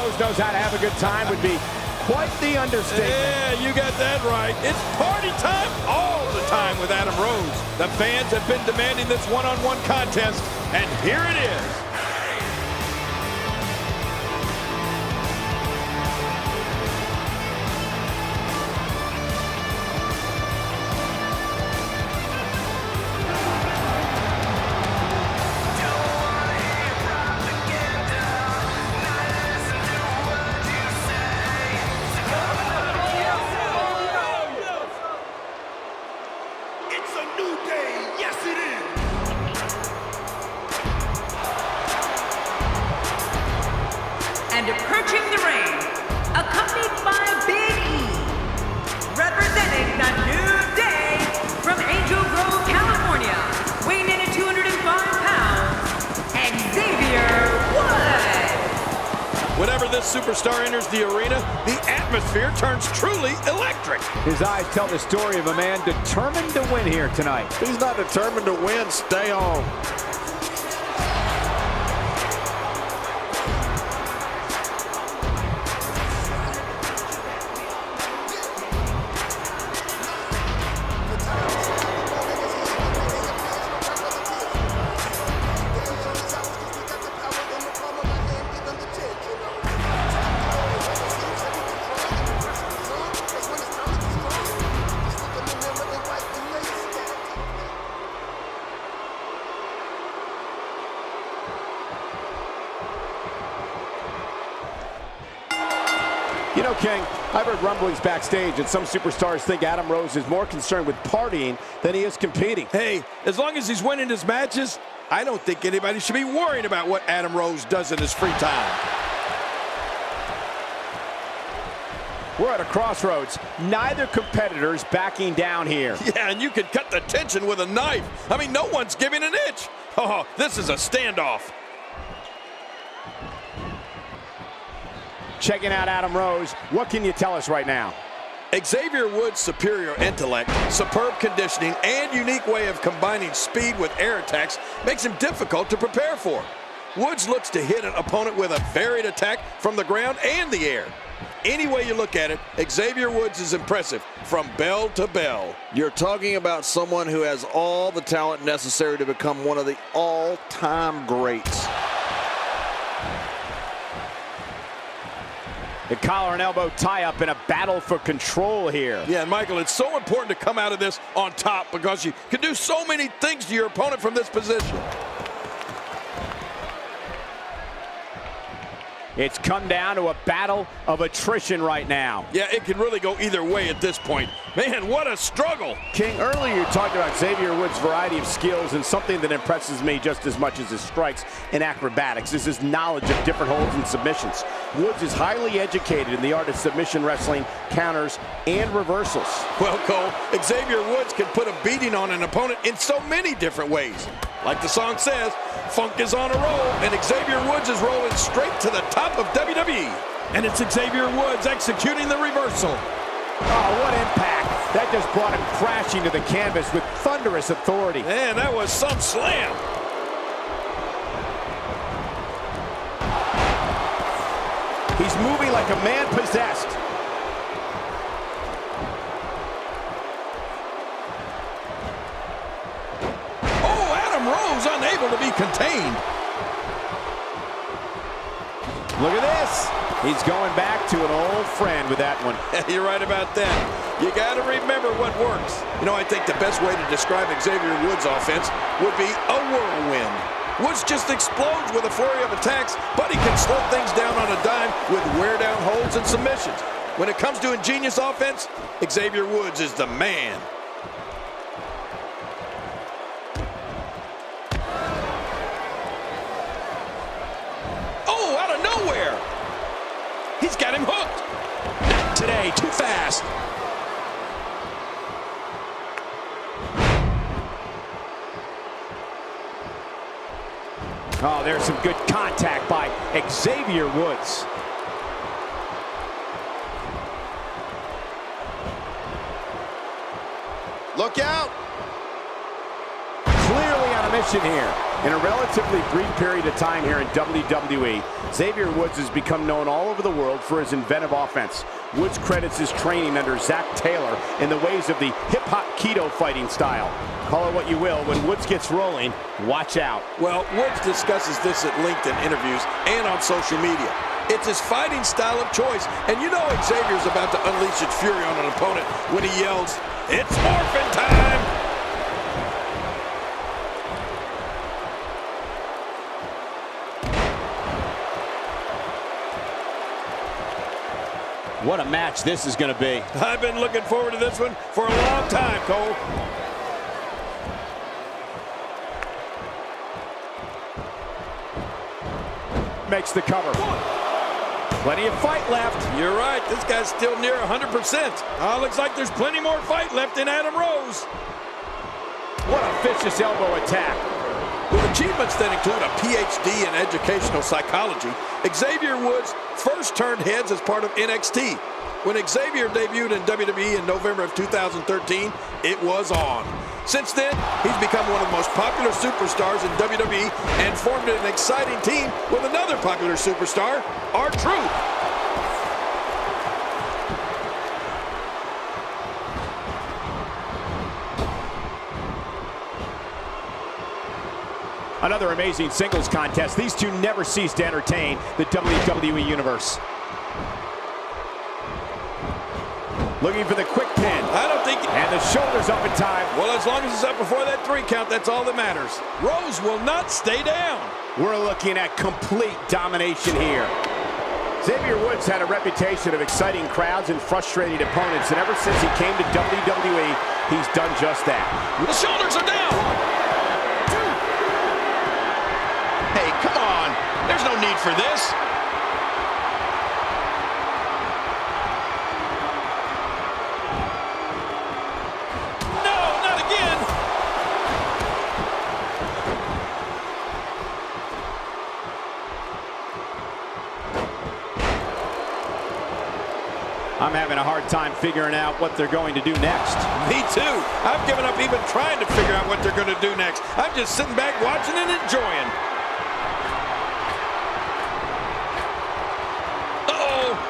Rose knows how to have a good time would be quite the understatement. Yeah, you got that right. It's party time all the time with Adam Rose. The fans have been demanding this one-on-one contest, and here it is. And approaching the ring, accompanied by Big E, representing the New Day from Angel Grove, California, weighing in at 205 pounds, Xavier Woods. Whenever this superstar enters the arena, the atmosphere turns truly electric. His eyes tell the story of a man determined to win here tonight. He's not determined to win, stay on. You know, King, I've heard rumblings backstage that some superstars think Adam Rose is more concerned with partying than he is competing. Hey, as long as he's winning his matches, I don't think anybody should be worried about what Adam Rose does in his free time. We're at a crossroads. Neither competitor's backing down here. Yeah, and you can cut the tension with a knife. I mean, no one's giving an inch. Oh, this is a standoff. Checking out Adam Rose, what can you tell us right now? Xavier Woods' superior intellect, superb conditioning, and unique way of combining speed with air attacks makes him difficult to prepare for. Woods looks to hit an opponent with a varied attack from the ground and the air. Any way you look at it, Xavier Woods is impressive from bell to bell. You're talking about someone who has all the talent necessary to become one of the all-time greats. The collar and elbow tie-up in a battle for control here. Yeah, and Michael, it's so important to come out of this on top because you can do so many things to your opponent from this position. It's come down to a battle of attrition right now. Yeah, it can really go either way at this point. Man, what a struggle. King, earlier you talked about Xavier Woods' variety of skills, and something that impresses me just as much as his strikes in acrobatics is his knowledge of different holds and submissions. Woods is highly educated in the art of submission wrestling, counters, and reversals. Well, Cole, Xavier Woods can put a beating on an opponent in so many different ways. Like the song says, funk is on a roll, and Xavier Woods is rolling straight to the top of WWE. And it's Xavier Woods executing the reversal. Oh, what impact. That just brought him crashing to the canvas with thunderous authority. Man, that was some slam. He's moving like a man possessed. Rose unable to be contained. Look at this. He's going back to an old friend with that one. You're right about that. You got to remember what works. You know, I think the best way to describe Xavier Woods' offense would be a whirlwind. Woods just explodes with a flurry of attacks, but he can slow things down on a dime with wear-down holds and submissions. When it comes to ingenious offense, Xavier Woods is the man. He's got him hooked. Not today, too fast. Oh, there's some good contact by Xavier Woods. Look out. Clearly on a mission here. In a relatively brief period of time here in WWE, Xavier Woods has become known all over the world for his inventive offense. Woods credits his training under Zach Taylor in the ways of the hip-hop keto fighting style. Call it what you will, when Woods gets rolling, watch out. Well, Woods discusses this at length in interviews and on social media. It's his fighting style of choice, and you know Xavier's about to unleash its fury on an opponent when he yells, "It's morphin' time!" What a match this is going to be. I've been looking forward to this one for a long time, Cole. Makes the cover. Plenty of fight left. You're right. This guy's still near 100%. Looks like there's plenty more fight left in Adam Rose. What a vicious elbow attack. With achievements that include a PhD in educational psychology, Xavier Woods first turned heads as part of NXT. When Xavier debuted in WWE in November of 2013, it was on. Since then, he's become one of the most popular superstars in WWE and formed an exciting team with another popular superstar, R-Truth. Another amazing singles contest. These two never cease to entertain the WWE Universe. Looking for the quick pin. I don't think... And the shoulder's up in time. Well, as long as it's up before that 3 count, that's all that matters. Rose will not stay down. We're looking at complete domination here. Xavier Woods had a reputation of exciting crowds and frustrating opponents, and ever since he came to WWE, he's done just that. The shoulders are down. Hey, come on. There's no need for this. No, not again. I'm having a hard time figuring out what they're going to do next. Me too. I've given up even trying to figure out what they're going to do next. I'm just sitting back watching and enjoying.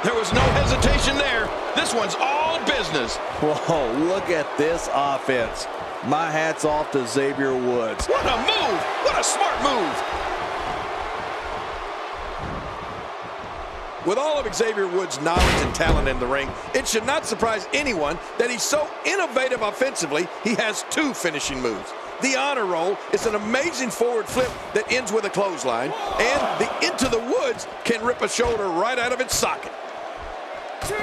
There was no hesitation there. This one's all business. Whoa, look at this offense. My hat's off to Xavier Woods. What a move! What a smart move! With all of Xavier Woods' knowledge and talent in the ring, it should not surprise anyone that he's so innovative offensively, he has 2 finishing moves. The honor roll is an amazing forward flip that ends with a clothesline, and the into the woods can rip a shoulder right out of its socket. 2. 1.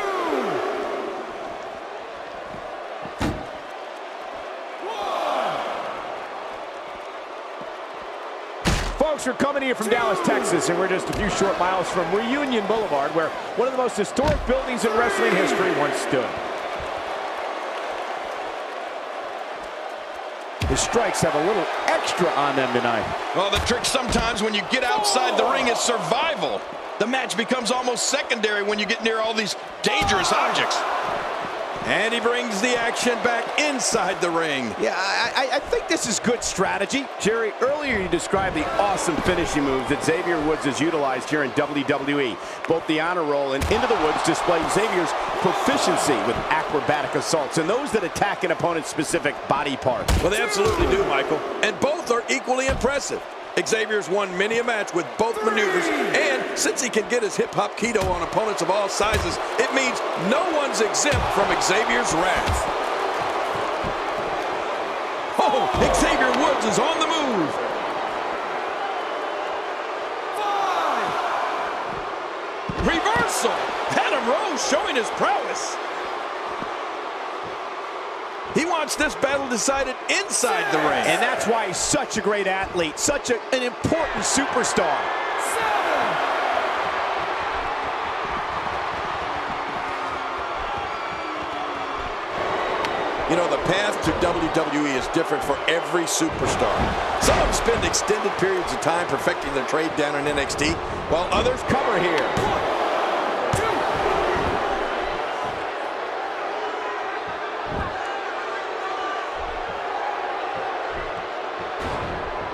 Folks, we're coming here from Dallas, Texas, and we're just a few short miles from Reunion Boulevard, where one of the most historic buildings in wrestling history once stood. The strikes have a little extra on them tonight. Well, the trick sometimes when you get outside the ring is survival. The match becomes almost secondary when you get near all these dangerous objects. And he brings the action back inside the ring. Yeah, I think this is good strategy. Jerry, earlier you described the awesome finishing moves that Xavier Woods has utilized here in WWE. Both the honor roll and into the woods display Xavier's proficiency with acrobatic assaults and those that attack an opponent's specific body part. Well, they absolutely do, Michael. And both are equally impressive. Xavier's won many a match with both maneuvers, and since he can get his hip-hop keto on opponents of all sizes, it means no one's exempt from Xavier's wrath. Oh, Xavier Woods is on the move. 5. Reversal. Adam Rose showing his prowess. He wants this battle decided inside the ring. And that's why he's such a great athlete, such an important superstar. 7. You know, the path to WWE is different for every superstar. Some of them spend extended periods of time perfecting their trade down in NXT, while others cover here.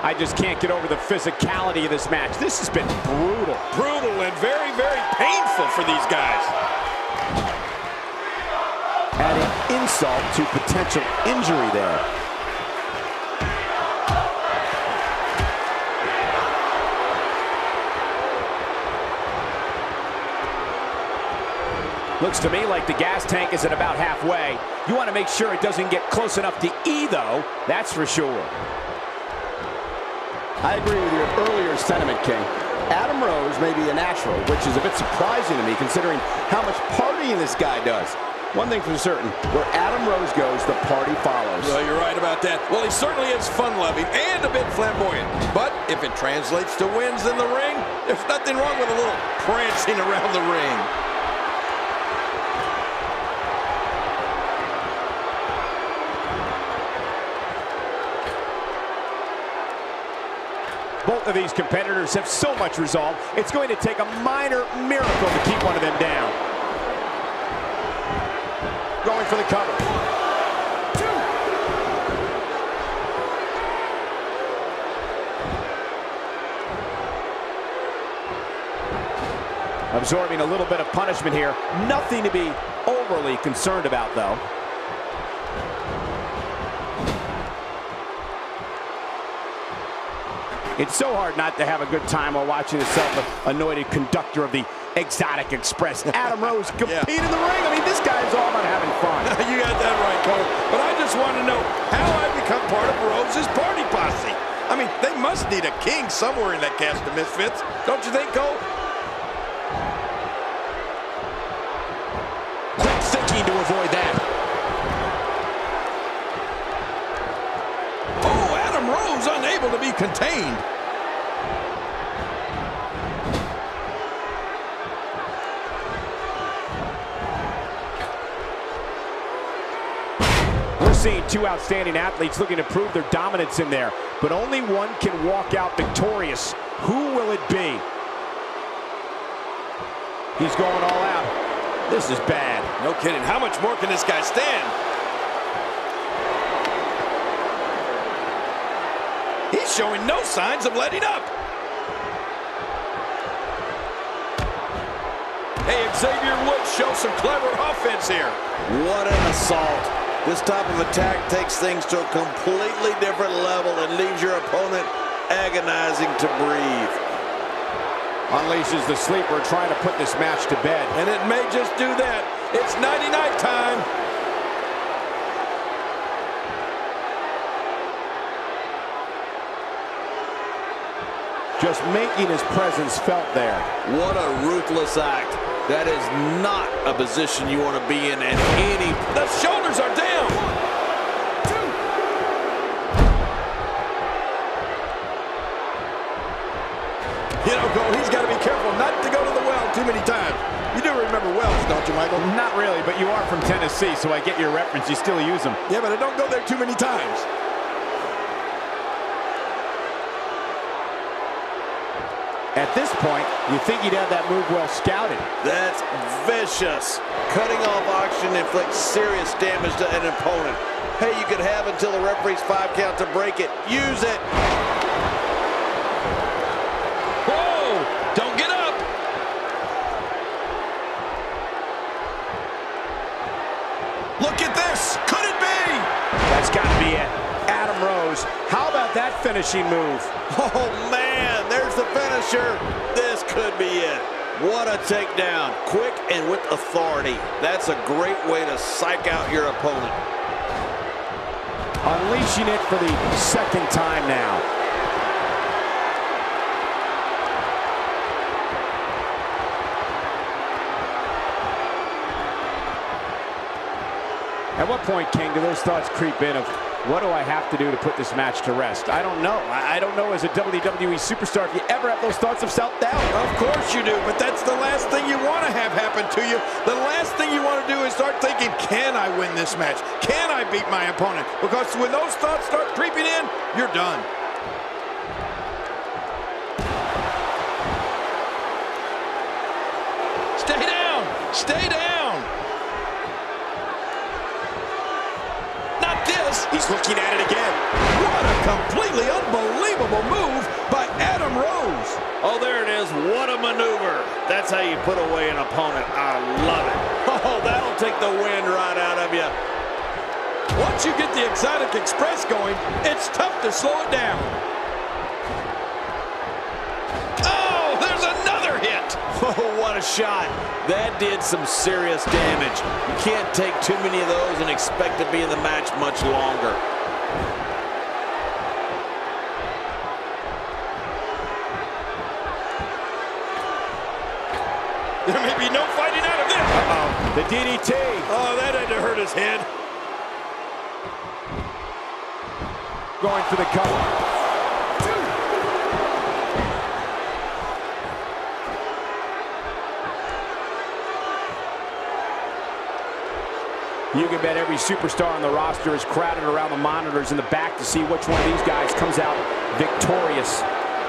1. I just can't get over the physicality of this match. This has been brutal. Brutal and very, very painful for these guys. Adding insult to potential injury there. Looks to me like the gas tank is at about halfway. You want to make sure it doesn't get close enough to E, though. That's for sure. I agree with your earlier sentiment, King. Adam Rose may be a natural, which is a bit surprising to me considering how much partying this guy does. One thing for certain, where Adam Rose goes, the party follows. Well, you're right about that. Well, he certainly is fun-loving and a bit flamboyant. But if it translates to wins in the ring, there's nothing wrong with a little prancing around the ring. Both of these competitors have so much resolve, it's going to take a minor miracle to keep one of them down. Going for the cover. 1, 2. Absorbing a little bit of punishment here. Nothing to be overly concerned about, though. It's so hard not to have a good time while watching the self-anointed conductor of the Exotic Express, Adam Rose, compete in the ring. I mean, this guy is all about having fun. You got that right, Cole. But I just want to know how I become part of Rose's party posse. I mean, they must need a king somewhere in that cast of misfits. Don't you think, Cole? Quick thinking to avoid that. Oh, Adam Rose unable to be contained. We're seeing two outstanding athletes looking to prove their dominance in there, but only one can walk out victorious. Who will it be? He's going all out. This is bad. No kidding. How much more can this guy stand? He's showing no signs of letting up. Hey, Xavier Woods shows some clever offense here. What an assault. This type of attack takes things to a completely different level and leaves your opponent agonizing to breathe. Unleashes the sleeper, trying to put this match to bed. And it may just do that. It's nighty-night time. Just making his presence felt there. What a ruthless act. That is not a position you want to be in at any... The shoulders are down. 1, 2. You know, Cole, he's got to be careful not to go to the well too many times. You do remember wells, don't you, Michael? Not really, but you are from Tennessee, so I get your reference. You still use them. Yeah, but I don't go there too many times. At this point, you think you'd have that move well scouted. That's vicious. Cutting off oxygen inflicts serious damage to an opponent. Hey, you could have until the referee's 5 count to break it. Use it. Whoa! Don't get up! Look at this! Could it be? That's got to be it. Adam Rose, how about that finishing move? Oh, man, there's the finisher. This could be it. What a takedown. Quick and with authority. That's a great way to psych out your opponent. Unleashing it for the second time now. At what point, King, do those thoughts creep in of, what do I have to do to put this match to rest? I don't know. I don't know as a WWE superstar if you ever have those thoughts of self-doubt. Of course you do, but that's the last thing you want to have happen to you. The last thing you want to do is start thinking, can I win this match? Can I beat my opponent? Because when those thoughts start creeping in, you're done. Stay down! Stay down! Not this! He's looking at it again. What a completely unbelievable move by Adam Rose. Oh, there it is. What a maneuver. That's how you put away an opponent. I love it. Oh, that'll take the wind right out of you. Once you get the Exotic Express going, it's tough to slow it down. Oh, there's another hit. Oh, what a shot. That did some serious damage. You can't take too many of those and expect to be in the match much longer. There may be no fighting out of this. Uh-oh. The DDT. Oh, that had to hurt his head. Going for the cover. You can bet every superstar on the roster is crowded around the monitors in the back to see which one of these guys comes out victorious.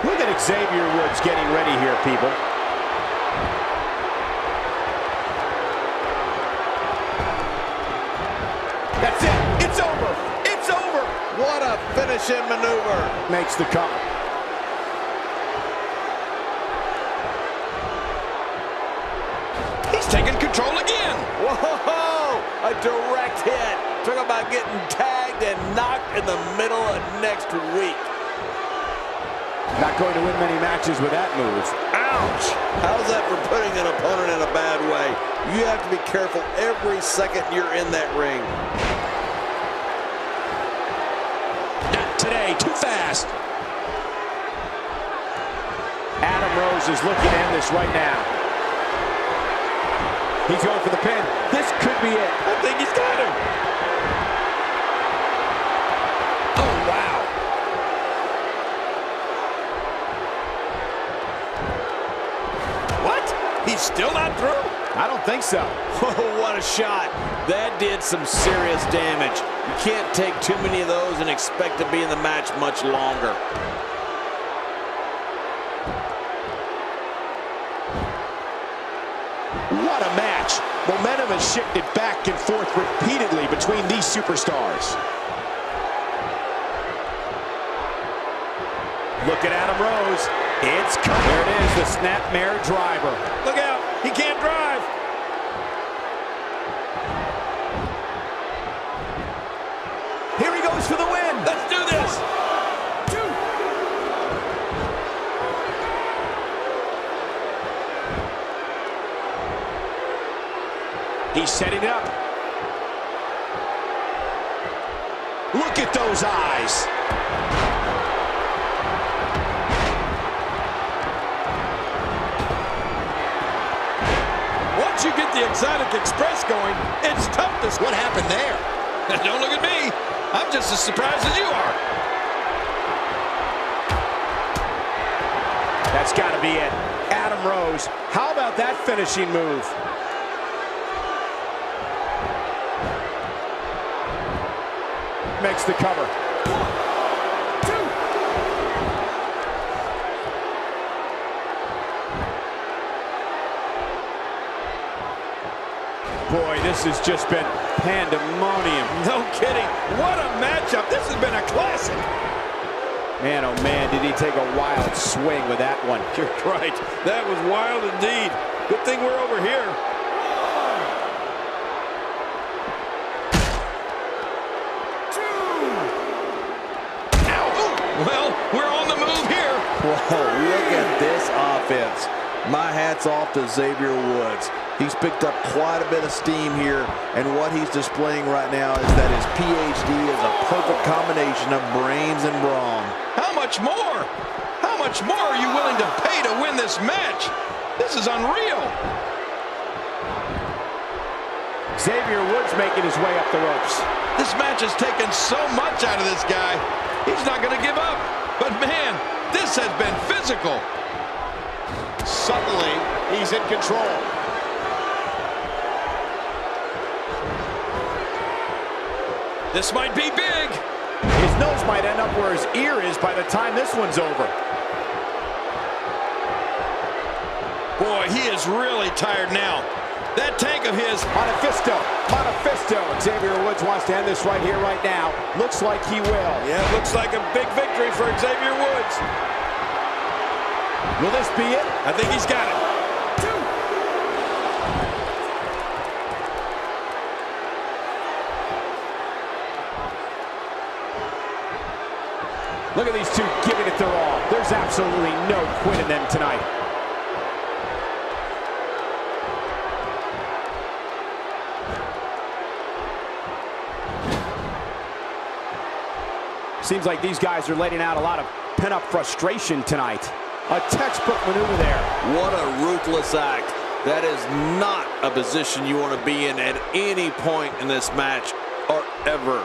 Look at Xavier Woods getting ready here, people. That's it. It's over. It's over. What a finishing maneuver. Makes the cover. He's taking control again. Whoa! A direct hit. Talk about getting tagged and knocked in the middle of next week. Not going to win many matches with that move. Ouch! How's that for putting an opponent in a bad way? You have to be careful every second you're in that ring. Not today, too fast. Adam Rose is looking to end this right now. He's going for the pin. This could be it. I think he's got him. Oh, wow. What? He's still not through? I don't think so. Oh, what a shot. That did some serious damage. You can't take too many of those and expect to be in the match much longer. What a match. Momentum has shifted back and forth repeatedly between these superstars. Look at Adam Rose. It's coming. There it is, the snapmare driver. Look out. He can't drive. Here he goes for the win. Let's do this. He's setting it up. Look at those eyes. Once you get the Exotic Express going, it's tough to... What happened there? Don't look at me. I'm just as surprised as you are. That's got to be it. Adam Rose. How about that finishing move? Makes the cover. Boy, this has just been pandemonium. No kidding. What a matchup. This has been a classic. Man, oh man, did he take a wild swing with that one. You're right. That was wild indeed. Good thing we're over here. Well, we're on the move here. Whoa, look at this offense. My hat's off to Xavier Woods. He's picked up quite a bit of steam here, and what he's displaying right now is that his PhD is a perfect combination of brains and brawn. How much more? How much more are you willing to pay to win this match? This is unreal. Xavier Woods making his way up the ropes. This match has taken so much out of this guy. He's not going to give up. But man, this has been physical. Suddenly, he's in control. This might be big. His nose might end up where his ear is by the time this one's over. Boy, he is really tired now. That tank of his. Mephisto. Xavier Woods wants to end this right here, right now. Looks like he will. Yeah, looks like a big victory for Xavier Woods. Will this be it? I think he's got it. Look at these two giving it their all. There's absolutely no quitting them tonight. Seems like these guys are letting out a lot of pent-up frustration tonight. A textbook maneuver there. What a ruthless act. That is not a position you want to be in at any point in this match or ever.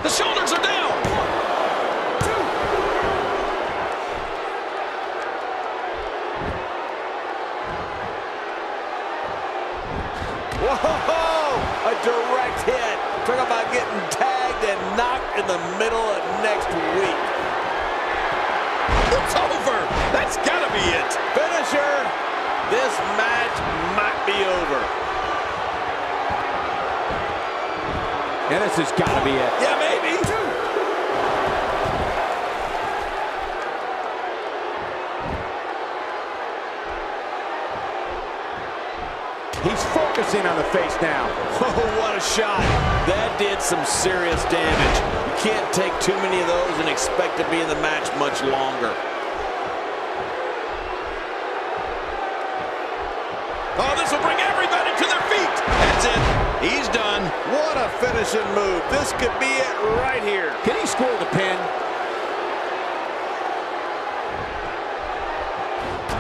The shoulders are down. Whoa! A direct hit. Talk about getting tagged and knocked in the middle of next week. It's over. That's got to be it. Finisher. This match might be over. And this has got to be it. Yeah, maybe. He's focusing on the face now. Oh, what a shot. That did some serious damage. You can't take too many of those and expect to be in the match much longer. Oh, this will bring everybody to their feet. That's it. He's done. What a finishing move. This could be it right here. Can he score the pin?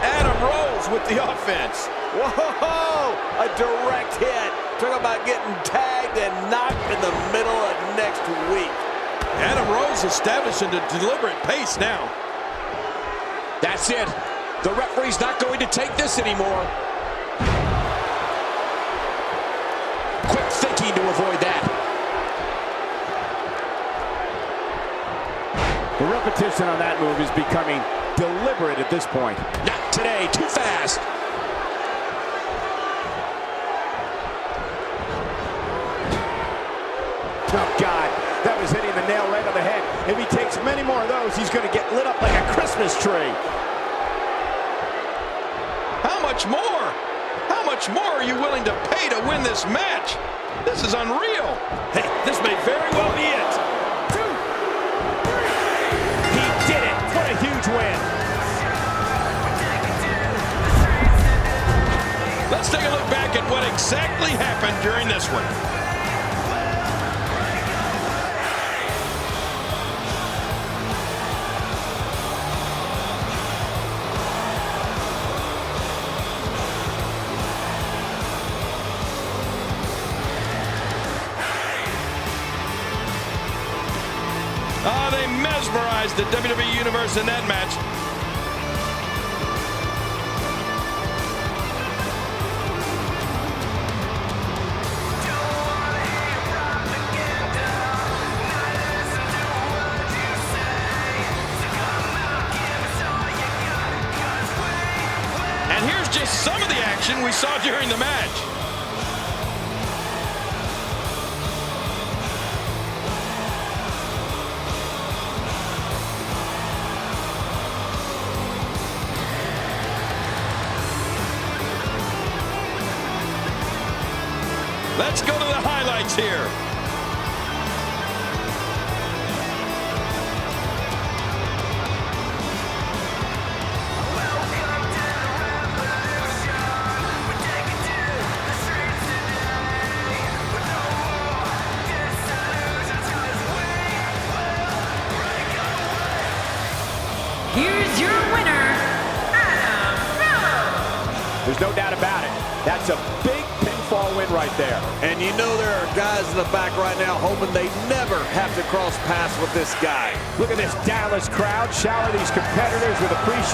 Adam Rose with the offense. Whoa! A direct hit. Talk about getting tagged and knocked in the middle of next week. Adam Rose establishing a deliberate pace now. That's it. The referee's not going to take this anymore. Quick thinking to avoid that. The repetition on that move is becoming deliberate at this point. Not today. Too fast. Oh, God. That was hitting the nail right on the head. If he takes many more of those, he's going to get lit up like a Christmas tree. How much more? How much more are you willing to pay to win this match? This is unreal. Hey, this may very well be it. He did it. What a huge win. Let's take a look back at what exactly happened during this one. Oh, they mesmerized the WWE Universe in that match. And here's just some of the action we saw during the match. Let's go to the highlights here. Here's your winner, Adam Rose. There's no doubt about it. That's a big pinfall win right there. And you know there are guys in the back right now hoping they never have to cross paths with this guy. Look at this Dallas crowd shower these competitors with appreciation.